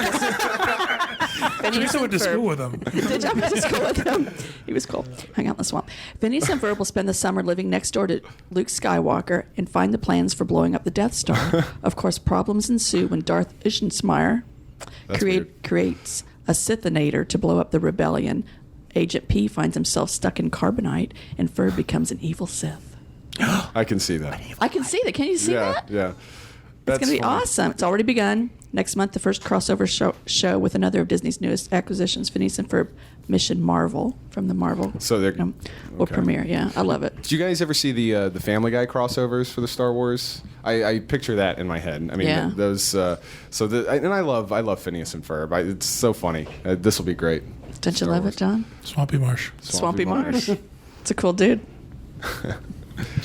Teresa went to school with him. Did you went to school with him? He was cool. Hung out in the swamp. Phineas and Ferb will spend the summer living next door to Luke Skywalker and find the plans for blowing up the Death Star. Of course, problems ensue when Darth Ishensmeyer creates a Sithinator to blow up the rebellion. Agent P finds himself stuck in carbonite, and Ferb becomes an evil Sith. I can see that. I can see that. Can you see that? Yeah. It's That's going to be funny. awesome. It's already begun. Next month, the first crossover show with another of Disney's newest acquisitions, Phineas and Ferb Mission Marvel from the Marvel. So they're will okay. premiere. Yeah, I love it. Did you guys ever see the Family Guy crossovers for the Star Wars? I picture that in my head. I mean, Yeah. those. And I love Phineas and Ferb. It's so funny. This will be great. Don't you Star love Wars. it, John? Swampy Marsh. Swampy Marsh. It's a cool dude.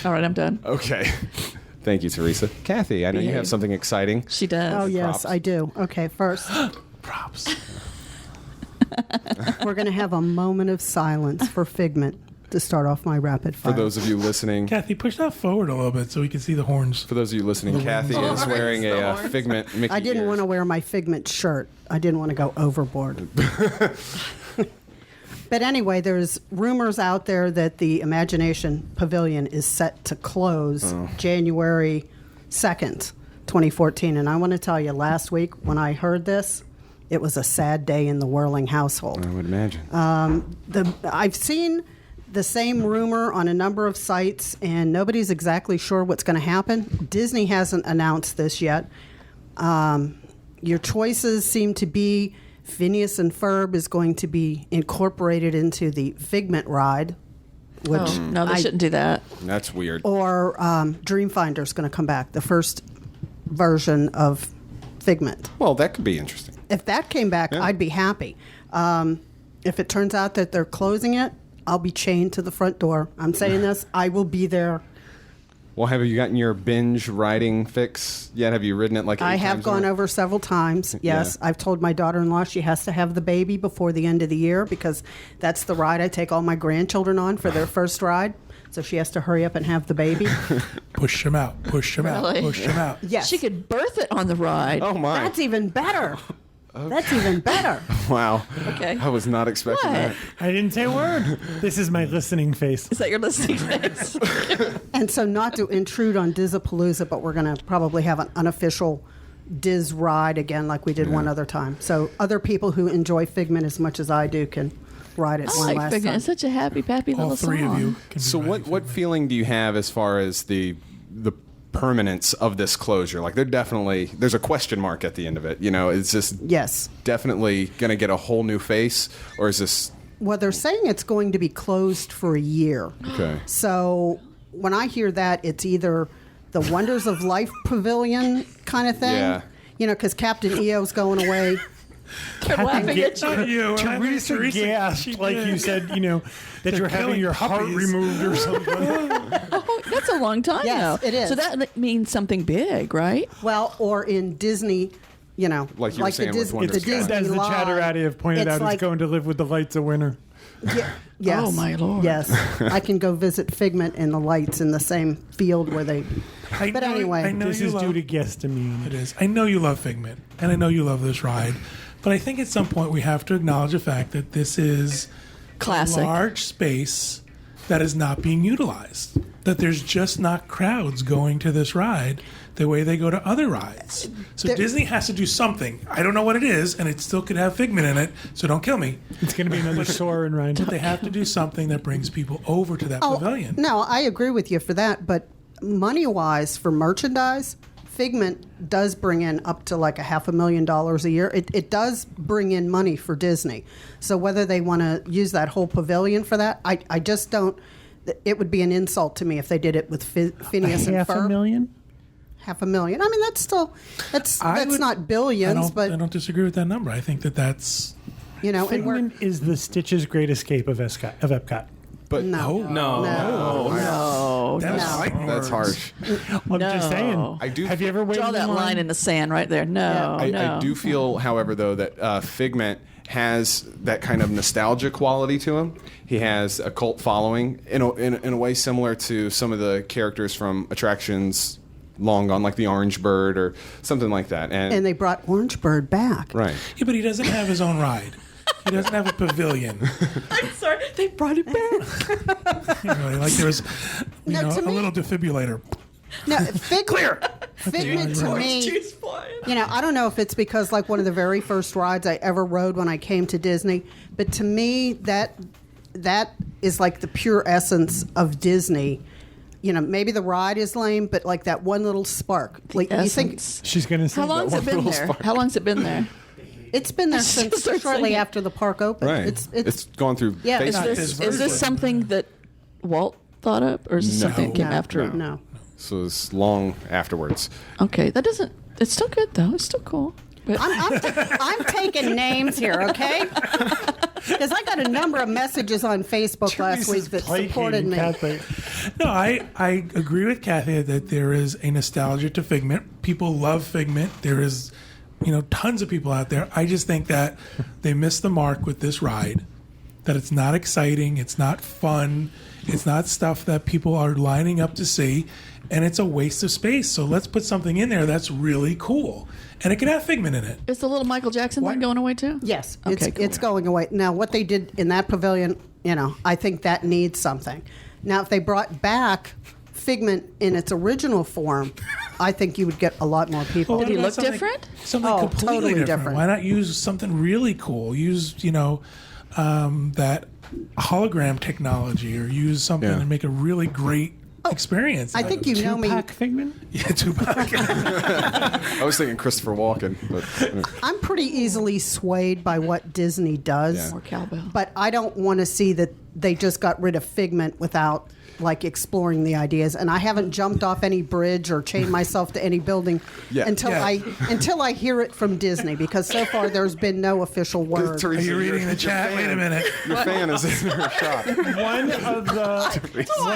All right, I'm done. Okay. Thank you, Teresa. Kathy, I know you have Behave. something exciting. She does. Oh, yes, Props. I do. Okay, first, Props. we're going to have a moment of silence for Figment to start off my rapid For fire. those of you listening, Kathy, push that forward a little bit so we can see the horns. for those of you listening, Kathy is wearing a Figment Mickey I didn't ears. want to wear my Figment shirt. I didn't want to go overboard. But anyway, there's rumors out there that the Imagination Pavilion is set to close January 2nd, 2014. And I want to tell you, last week when I heard this, it was a sad day in the Whirling household. I would imagine. I've seen the same rumor on a number of sites, and nobody's exactly sure what's going to happen. Disney hasn't announced this yet. Your choices seem to be Phineas and Ferb is going to be incorporated into the Figment ride, which Oh, no, they shouldn't do that. That's weird. or Dreamfinder's going to come back, the first version of Figment. Well, that could be interesting. If that came back, Yeah. I'd be happy. If it turns out that they're closing it, I'll be chained to the front door. I'm saying this. I will be there. Well, have you gotten your binge riding fix yet? Have you ridden it like 8 I have times gone already? over several times. Yes, Yeah. I've told my daughter-in-law she has to have the baby before the end of the year because that's the ride I take all my grandchildren on for their first ride. So she has to hurry up and have the baby. Push him out. Push him Really? out. Push him out. Yes, She could birth it on the ride. Oh, my. that's even better. That's even better. Wow. Okay. I was not expecting What? that. I didn't say a word. This is my listening face. Is that your listening face? And so, not to intrude on Dizzapalooza, but we're going to probably have an unofficial Diz ride again, like we did one other time. So, other people who enjoy Figment as much as I do can ride it I one like last Figment. time. It's such a happy, pappy little All three song. of you can be So riding what Figment. feeling do you have as far as the permanence of this closure? Like there's a question mark at the end of it. You know, it's just Yes. definitely going to get a whole new face, or is this Well, they're saying it's going to be closed for a year. okay? So when I hear that, it's either the Wonders of Life Pavilion kind of thing. Yeah. You know, because Captain EO's going away. They're laughing at you. Not you. I mean, Teresa gasped she like did. you said, that They're you're having killing your heart puppies. removed or something. Oh, that's a long time, Yes, though. it is. So that means something big, right? Well, or in Disney, you know, Like you were saying with Wonders of Life. As the Chatterati have pointed out, like, he's going to live with the lights of winter. Yes. Oh, my Lord. Yes. I can go visit Figment and the lights in the same field where they. I But anyway. I know This you is love, due to guesstimate. It is. I know you love Figment, and I know you love this ride. But I think at some point we have to acknowledge the fact that this is Classic. a large space that is not being utilized. That there's just not crowds going to this ride the way they go to other rides. So Disney has to do something. I don't know what it is, and it still could have Figment in it, so don't kill me. It's going to be another Soarin' ride. But they have to do something that brings people over to that pavilion. No, I agree with you for that. But money-wise, for merchandise, Figment does bring in up to like $500,000 a year. It does bring in money for Disney. So whether they want to use that whole pavilion for that, I just don't. It would be an insult to me if they did it with Phineas and Ferb. $500,000? $500,000. I mean, that's still that's not billions, but I don't disagree with that number. I think that's and we're Figment is the Stitch's Great Escape of Epcot. But no. That's harsh. I'm just saying. I do Have you ever waited Draw that in line in the sand right there. No, I do feel, however, though, that Figment has that kind of nostalgia quality to him. He has a cult following in a way similar to some of the characters from attractions long gone, like the Orange Bird or something like that. And they brought Orange Bird back. Right. Yeah, but he doesn't have his own ride. He doesn't have a pavilion. I'm sorry. They brought it back. Like there was a to me- little defibrillator. No, Figment to me, I don't know if it's because like one of the very first rides I ever rode when I came to Disney, but to me that is like the pure essence of Disney. Maybe the ride is lame, but like that one little spark. Like you think She's going to say How long's it been there? How long's it been there? it's been there since Start shortly singing. after the park opened. Right. It's gone through Yeah, phases. Not his Is version. this something that Walt thought up, or is this something that came after? No. So it's long afterwards. Okay, that doesn't. It's still good though. It's still cool. But I'm taking names here, okay? Because I got a number of messages on Facebook last week that supported me. No, I agree with Kathy that there is a nostalgia to Figment. People love Figment. There is, tons of people out there. I just think that they missed the mark with this ride. That it's not exciting. It's not fun. It's not stuff that people are lining up to see. And it's a waste of space. So let's put something in there that's really cool. And it can have Figment in it. is the little Michael Jackson thing going away too? Yes, Okay, cool. it's going away. Now, what they did in that pavilion, I think that needs something. Now, if they brought back Figment in its original form, I think you would get a lot more people. Did he What about look something- different? Something Oh, completely totally different. different. Why not use something really cool? Use, that hologram technology, or use something Yeah. to make a really great experience. I out think of it. you know me. Tupac Figment? Yeah, Tupac. I was thinking Christopher Walken, but I'm pretty easily swayed by what Disney does. Yeah. More cowbell. But I don't want to see that they just got rid of Figment without like exploring the ideas. And I haven't jumped off any bridge or chained myself to any building until I hear it from Disney, because so far there's been no official word. Are you reading the chat? Wait a minute. your fan is in her shot. One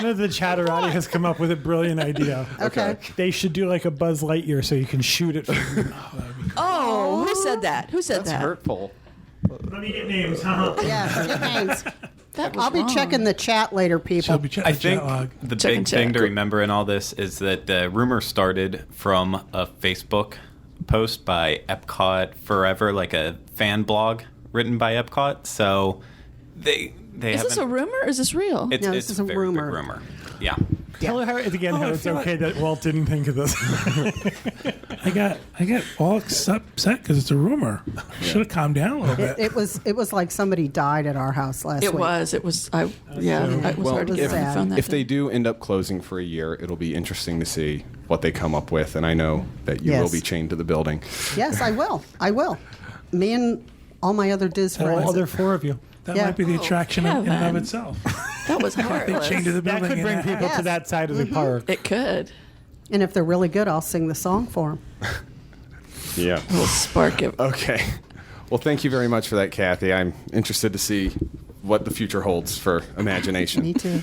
of the chatterati has come up with a brilliant idea. Okay. They should do like a Buzz Lightyear so you can shoot it. Oh, who said that? Who said That's that? hurtful. Let me get names. Yeah, good names. That was I'll be wrong. checking the chat later, people. She'll be checking I the think chat log. the Check big and thing check. to remember in all this is that the rumor started from a Facebook post by Epcot Forever, like a fan blog written by Epcot. So they Is this a rumor or is this real? It's, No, it's this is a very rumor. big rumor. Yeah. Tell her how I it's feel okay that Walt didn't think of this. I got all upset because it's a rumor. Should have calmed down a little bit. It was like somebody died at our house last It week. was. It was. It was hard to get sad. on that. If they do end up closing for a year, it'll be interesting to see what they come up with. And I know that you will Yes. be chained to the building. Yes, I will. I will. Me and all my other Diz friends. All other four of you. That Yeah. might be the attraction in and of Kevin. itself. that was They heartless. chained to the That building. could bring and people Yes. to that side of the park. It could. And if they're really good, I'll sing the song for them. Yeah. A little spark of. Okay. Well, thank you very much for that, Kathy. I'm interested to see what the future holds for Imagination. Me too.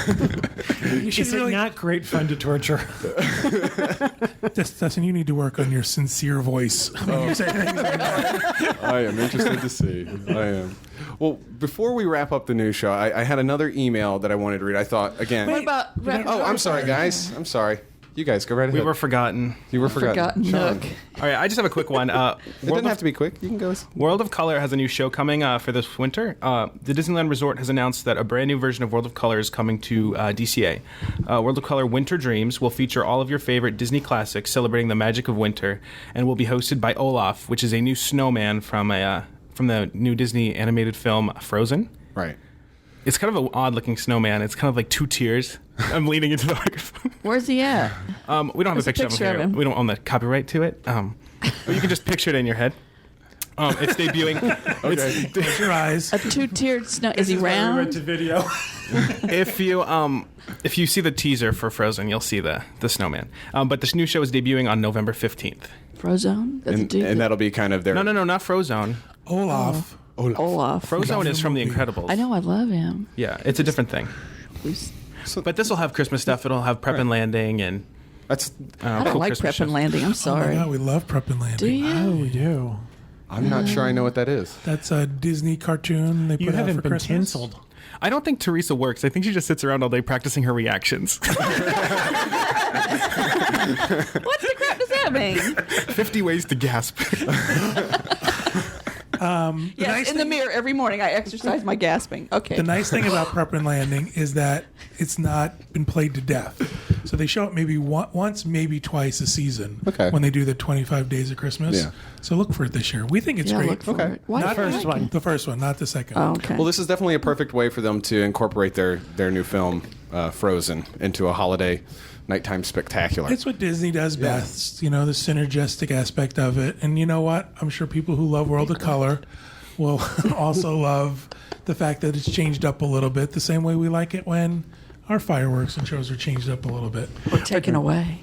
You should Is it really, not great fun to torture? Dustin, you need to work on your sincere voice. When you say things like that. I am interested to see. I am. Well, before we wrap up the news show, I had another email that I wanted to read. I thought, again. What about? Oh, I'm sorry, guys. I'm sorry. You guys go right ahead. We were forgotten. You were forgotten. Sean. Nook. All right, I just have a quick one. It doesn't have to be quick. You can go. World of Color has a new show coming for this winter. The Disneyland Resort has announced that a brand new version of World of Color is coming to DCA. World of Color Winter Dreams will feature all of your favorite Disney classics celebrating the magic of winter, and will be hosted by Olaf, which is a new snowman from the new Disney animated film Frozen. Right. It's kind of an odd-looking snowman. It's kind of like two tiers. I'm leaning into the microphone. Where's he at? We don't have There's a picture of him here. We don't own the copyright to it. But you can just picture it in your head. It's debuting. Okay. Close your eyes. A two-tiered snow. Is he We round? went to video. If you see the teaser for Frozen, you'll see the snowman. But this new show is debuting on November 15th. Frozone? That's a And, dude. and that'll be kind of their. No, not Frozone. Olaf. Olaf. Frozone is from The movie. Incredibles. I know. I love him. Yeah, it's a different thing. Who's- But this will have Christmas stuff. It'll have Prep and Landing and That's. I don't cool like Christmas Prep and shows. Landing. I'm Oh my sorry. God, we love Prep and Landing. Do you? Oh, we do. I'm not sure I know what that is. That's a Disney cartoon they put You out haven't for been Christmas. tinseled. I don't think Teresa works. I think she just sits around all day practicing her reactions. What the crap does that mean? 50 ways to gasp. Yes, nice in the thing- mirror every morning I exercise my gasping. Okay. The nice thing about Prep and Landing is that it's not been played to death. So they show it maybe once, maybe twice a season. Okay. When they do the 25 Days of Christmas. Yeah. So look for it this year. We think it's yeah, great. look for Okay. it. Why Not do you first like one. it? The first one, not the second Oh, one. okay. Well, this is definitely a perfect way for them to incorporate their new film, Frozen, into a holiday nighttime spectacular. It's what Disney does best, the synergistic aspect of it. And you know what? I'm sure people who love World of Color will also love the fact that it's changed up a little bit, the same way we like it when our fireworks and shows are changed up a little bit. Or taken away.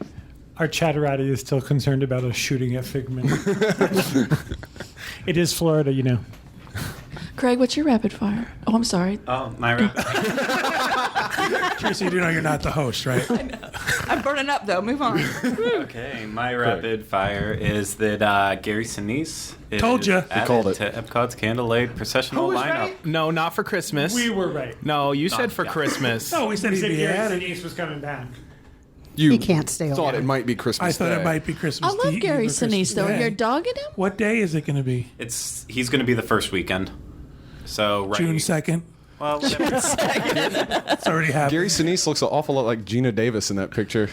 Our chatterati is still concerned about us shooting at Figment. It is Florida. Craig, what's your rapid fire? Oh, I'm sorry. Oh, my rapid Teresa, you do know you're not the host, right? I'm burning up, though. Move on. Okay, my rapid fire is that Gary Sinise is Told ya. added called it. to Epcot's candlelight processional was lineup. right? No, not for Christmas. We were right. No, you said for yeah. Christmas. No, we said We he'd said be Gary added. Sinise was coming back. You He can't stay thought away. it might be Christmas I thought Day. it might be Christmas I love Eve Gary or Christmas Sinise, though. Day. You're dogging him? What day is it going to be? He's going to be the first weekend. So right. June 2nd. Well, It's already happened. Gary Sinise looks an awful lot like Gina Davis in that picture.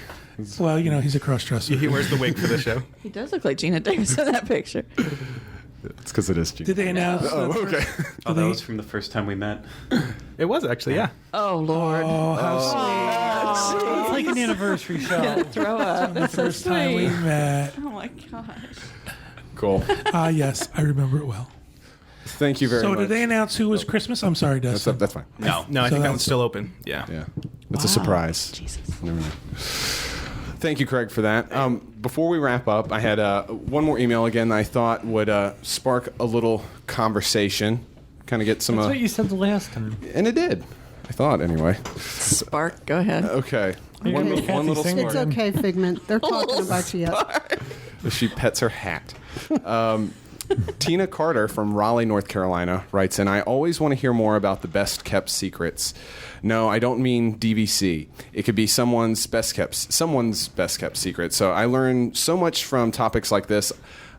Well, he's a cross-dresser. He wears the wig for the show. He does look like Gina Davis in that picture. It's because it is Gina. Did they announce? Oh, okay. oh, that was from the first time we met. It was actually, yeah. Oh, Lord. Oh, how sweet. It's like an anniversary show. Throw up. That's so First time we sweet. met. Oh, my gosh. Cool. Yes, I remember it well. Thank you very So much. did they announce who was Christmas? I'm sorry, Dustin. That's fine. No. No, I So think that that's- one's still open. Yeah. Yeah. It's a surprise. Jesus. Never know. Thank you, Craig, for that. Before we wrap up, I had one more email again that I thought would spark a little conversation, kind of get some... That's what you said the last time. and it did. I thought, anyway. Spark, go ahead. Okay. You're gonna make Kathy sing It's more. okay, Figment. They're talking about you yet. She pets her hat. Tina Carter from Raleigh, North Carolina writes in, I always want to hear more about the best kept secrets. No, I don't mean DVC. It could be someone's best kept secret. So I learn so much from topics like this.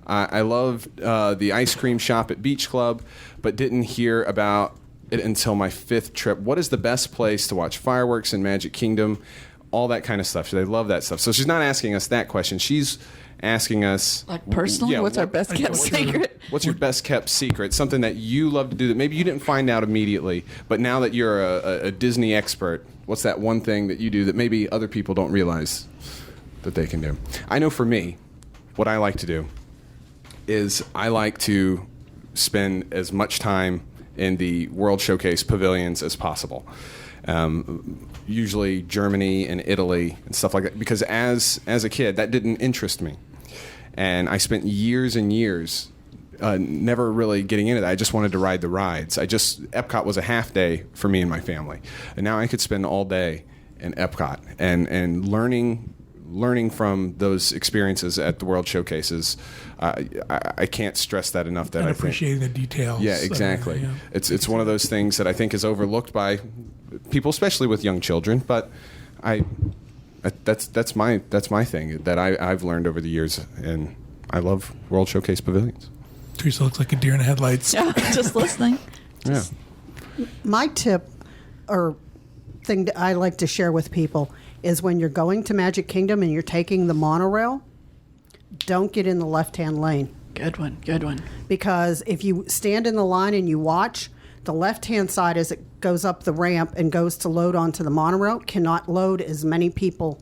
I loved the ice cream shop at Beach Club, but didn't hear about it until my 5th trip. What is the best place to watch fireworks in Magic Kingdom? All that kind of stuff. So they love that stuff. So she's not asking us that question. She's asking us, Like personally, what's our best kept secret? What's your best kept secret? Something that you love to do that maybe you didn't find out immediately, but now that you're a Disney expert, what's that one thing that you do that maybe other people don't realize that they can do? I know for me, what I like to do is I like to spend as much time in the World Showcase pavilions as possible. Usually Germany and Italy and stuff like that, because as a kid, that didn't interest me. And I spent years and years never really getting into that. I just wanted to ride the rides. Epcot was a half day for me and my family. And now I could spend all day in Epcot and learning from those experiences at the World Showcases. I can't stress that enough. That And I think, appreciating the details. yeah, exactly. Yeah. It's one of those things that I think is overlooked by people, especially with young children. But That's my thing that I've learned over the years, and I love World Showcase pavilions. Teresa looks like a deer in the headlights. Yeah, just listening. Yeah. My tip or thing that I like to share with people is when you're going to Magic Kingdom and you're taking the monorail, don't get in the left-hand lane. Good one. Good one. Because if you stand in the line and you watch, the left-hand side as it goes up the ramp and goes to load onto the monorail cannot load as many people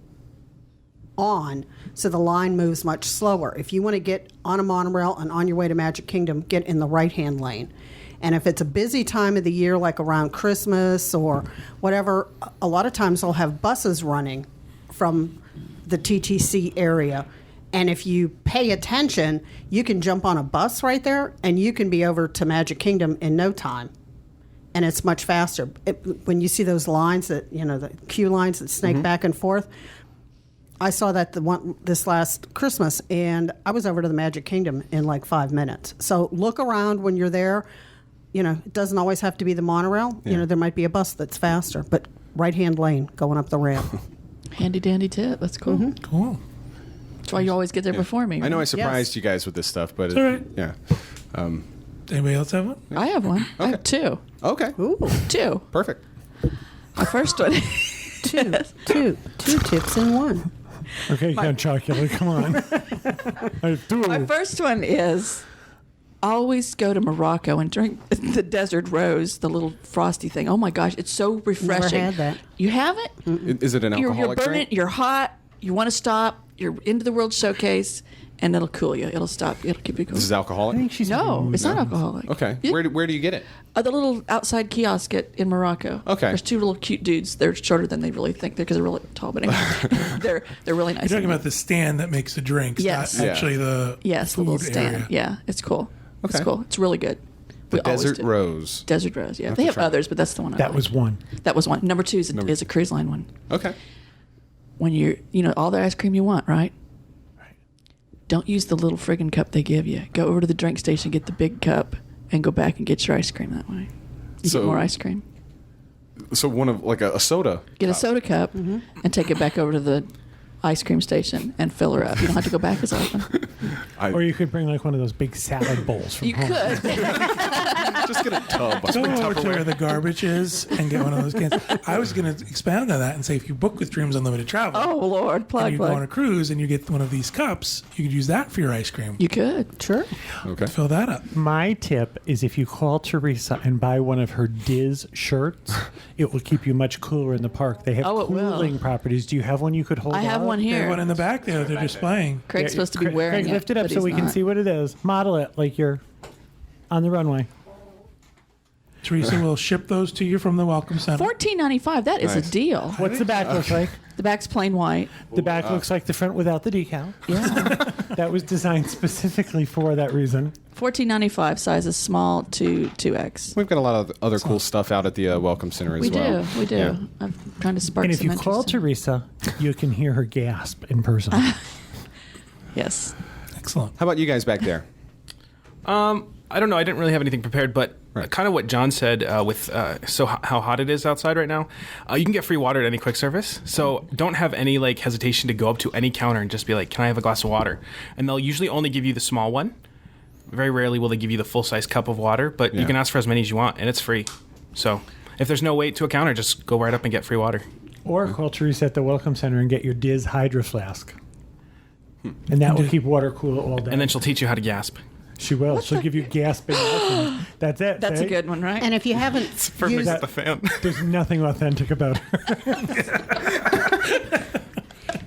on, so the line moves much slower. If you want to get on a monorail and on your way to Magic Kingdom, get in the right-hand lane. And if it's a busy time of the year, like around Christmas or whatever, a lot of times they'll have buses running from the TTC area. And if you pay attention, you can jump on a bus right there and you can be over to Magic Kingdom in no time. And it's much faster. When you see those lines that, the queue lines that snake back and forth, I saw that this last Christmas, and I was over to the Magic Kingdom in like 5 minutes. So look around when you're there. It doesn't always have to be the monorail. Yeah. There might be a bus that's faster, but right-hand lane going up the ramp. Handy dandy tip. That's cool. Cool. That's why you always get there before me. I know I right? surprised you guys with this stuff, but all right. yeah. Anybody else have one? I have one. I have two. Okay. Two. Perfect. My first one. Two tips in one. Okay, Count Chocula, come on. I have two. My first one is always go to Morocco and drink the Desert Rose, the little frosty thing. Oh my gosh, it's so refreshing. Never had that. You haven't? Is it an You're alcoholic burning. drink? You're hot. You want to stop. You're into the World Showcase, and it'll cool you. It'll stop. It'll keep you cool. This is alcoholic? I think she's No, it's not alcoholic. Okay. You- Where do you get it? the little outside kiosk in Morocco. Okay. There's two little cute dudes. They're shorter than they really think because they're really tall, but anyway, they're really nice. You're talking about the stand that makes the drinks, Yes. not Yeah. actually the yes, the food little stand. area. Yeah, it's cool. It's Okay. cool. It's really good. The We always Desert do. Rose. Desert Rose. Yeah, they have try it. others, but that's the one. I That like. was one. That was one. Number two is a cruise line one. Okay. When you're, all the ice cream you want, right? Don't use the little friggin' cup they give you. Go over to the drink station, get the big cup, and go back and get your ice cream that way. You So- get more ice cream. So one of like a soda. Get a soda cup and take it back over to the ice cream station and fill her up. You don't have to go back as often. Or you could bring like one of those big salad bowls from You home. could. Just get a tub. Go over to where the garbage is and get one of those cans. I was going to expound on that and say if you book with Dreams Unlimited Travel Oh Lord, and plug you go on a plug. cruise and you get one of these cups, you could use that for your ice cream. You could. Sure. Okay. Fill that up. My tip is if you call Teresa and buy one of her Diz shirts, it will keep you much cooler in the park. They have Oh, it will. cooling properties. Do you have one you could hold I have up? one They have here. one in the back there they're displaying. Craig's supposed to be wearing Craig, lift it up but so he's we can not. see what it is. Model it like you're on the runway. Teresa will ship those to you from the Welcome Center. $14.95. That is Nice. a deal. What's the back look like? The back's plain white. The back looks like the front without the decal. Yeah. That was designed specifically for that reason. $14.95. Sizes small to 2X. We've got a lot of other cool stuff out at the Welcome Center as We well. do. We do. Yeah. I'm trying to spark And if some you interest call in- Teresa, you can hear her gasp in person. Yes. Excellent. How about you guys back there? I don't know. I didn't really have anything prepared, but kind of what John said with how hot it is outside right now. You can get free water at any quick service, so don't have any hesitation to go up to any counter and just be like, "Can I have a glass of water?" And they'll usually only give you the small one. Very rarely will they give you the full size cup of water, but you can ask for as many as you want, and it's free. So if there's no wait to a counter, just go right up and get free water. Or call Teresa at the Welcome Center and get your Diz Hydro Flask. And that will keep water cool all day. And then she'll teach you how to gasp. She will. She'll give you gasping lessons. That's it. That's see? a good one, right? And if you haven't Perfect used, with the fan. There's nothing authentic about her.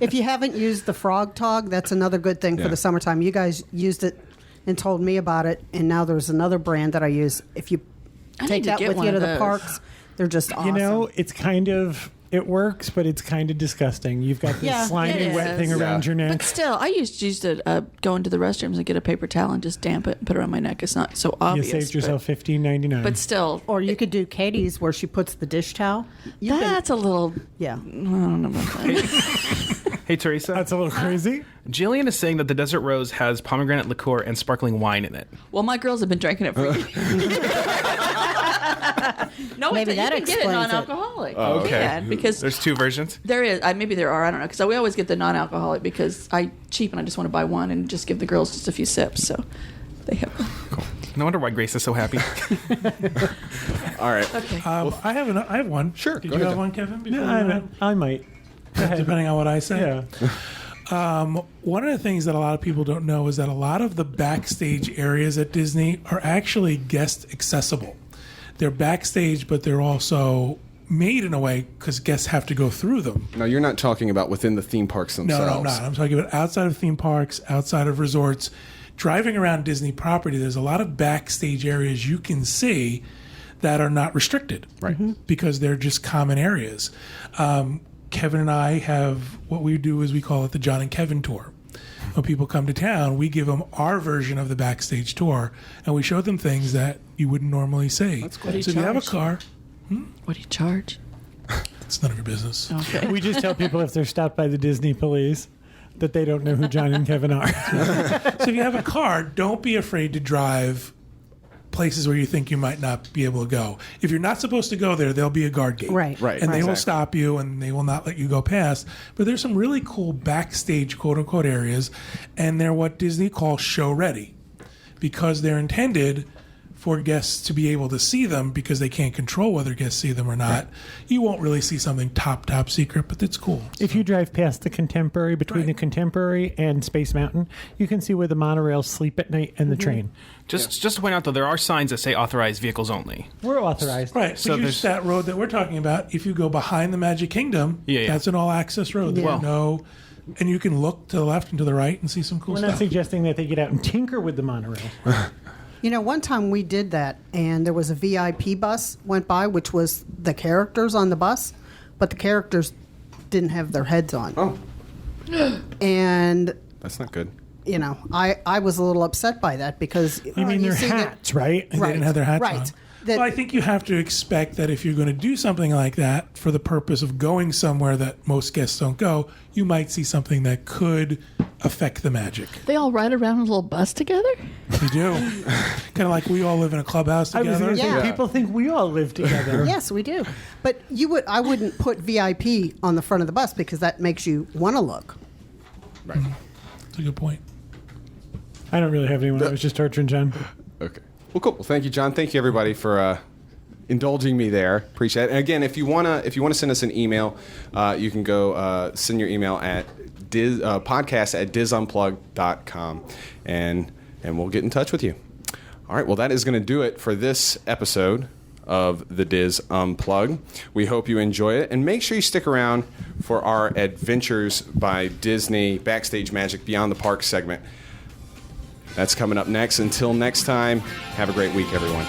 if you haven't used the Frog Tog, that's another good thing for Yeah. the summertime. You guys used it and told me about it, and now there's another brand that I use. If you I take need to that get with one you to of the those. parks, they're just awesome. You know, it's kind of, it works, but it's kind of disgusting. You've got this Yeah, slimy, it wet thing is. around your neck. But still, I used to go into the restrooms and get a paper towel and just damp it and put it on my neck. It's not so You obvious. saved yourself $15.99. But still, Or you could do Katie's where she puts the dish towel. You can- that's a little. yeah. I don't know about that. Hey, Teresa. That's a little crazy. Jillian is saying that the Desert Rose has pomegranate liqueur and sparkling wine in it. Well, my girls have been drinking it for years. No, Maybe you that can get it explains it. non-alcoholic. Oh, okay. You can, because There's two versions. there is. Maybe there are. I don't know. Because we always get the non-alcoholic because I cheap and I just want to buy one and just give the girls just a few sips. So they have. No wonder why Grace is so happy. All right. Okay. I have one. Sure, Did go you ahead, have John. one, Kevin? before we I, went? I might. Depending on what I say. Yeah. One of the things that a lot of people don't know is that a lot of the backstage areas at Disney are actually guest accessible. They're backstage, but they're also made in a way because guests have to go through them. No, you're not talking about within the theme parks No, themselves. I'm not. I'm talking about outside of theme parks, outside of resorts. Driving around Disney property, there's a lot of backstage areas you can see that are not restricted. Right. Because they're just common areas. Kevin and I have what we do is we call it the John and Kevin tour. When people come to town, we give them our version of the backstage tour, and we show them things that you wouldn't normally see. That's cool. What do you So if you have a charge? car, What do you charge? it's none of your business. Okay. We just tell people if they're stopped by the Disney police that they don't know who John and Kevin are. So if you have a car, don't be afraid to drive places where you think you might not be able to go. If you're not supposed to go there, there'll be a guard gate. Right. Right. And they will Exactly. stop you and they will not let you go past. But there's some really cool backstage, quote unquote, areas, and they're what Disney calls show ready because they're intended for guests to be able to see them because they can't control whether guests see them or not. You won't really see something top secret, but it's cool. If you drive past the Contemporary, between Right. the Contemporary and Space Mountain, you can see where the monorails sleep at night and the train. Just to point out, though, there are signs that say authorized vehicles only. We're authorized. Right. So So there's- that road that we're talking about, if you go behind the Magic Kingdom, Yeah. that's an all-access road. There's Yeah. no, and you can look to the left and to the right and see some cool We're not stuff. suggesting that they get out and tinker with the monorail. You know, one time we did that, and there was a VIP bus went by, which was the characters on the bus, but the characters didn't have their heads on. Oh, And, that's not good. you know, I was a little upset by that because You mean their see that- hats, right? And Right, they didn't have their hats right. on. That- Well, I think you have to expect that if you're going to do something like that for the purpose of going somewhere that most guests don't go, you might see something that could affect the magic. They all ride around in a little bus together? You do. Kind of like we all live in a clubhouse I was together. going to say, Yeah. people think we all live together. Yes, we do. But I wouldn't put VIP on the front of the bus because that makes you want to look. Right. That's a good point. I don't really have anyone. I was just torturing John. Okay. Well, cool. Well, thank you, John. Thank you, everybody, for indulging me there. Appreciate it. And again, if you wanna send us an email, you can go send your email at podcast@disunplugged.com, and we'll get in touch with you. All right. Well, that is going to do it for this episode of the Diz Unplugged. We hope you enjoy it, and make sure you stick around for our Adventures by Disney Backstage Magic Beyond the Park segment. That's coming up next. Until next time, have a great week, everyone.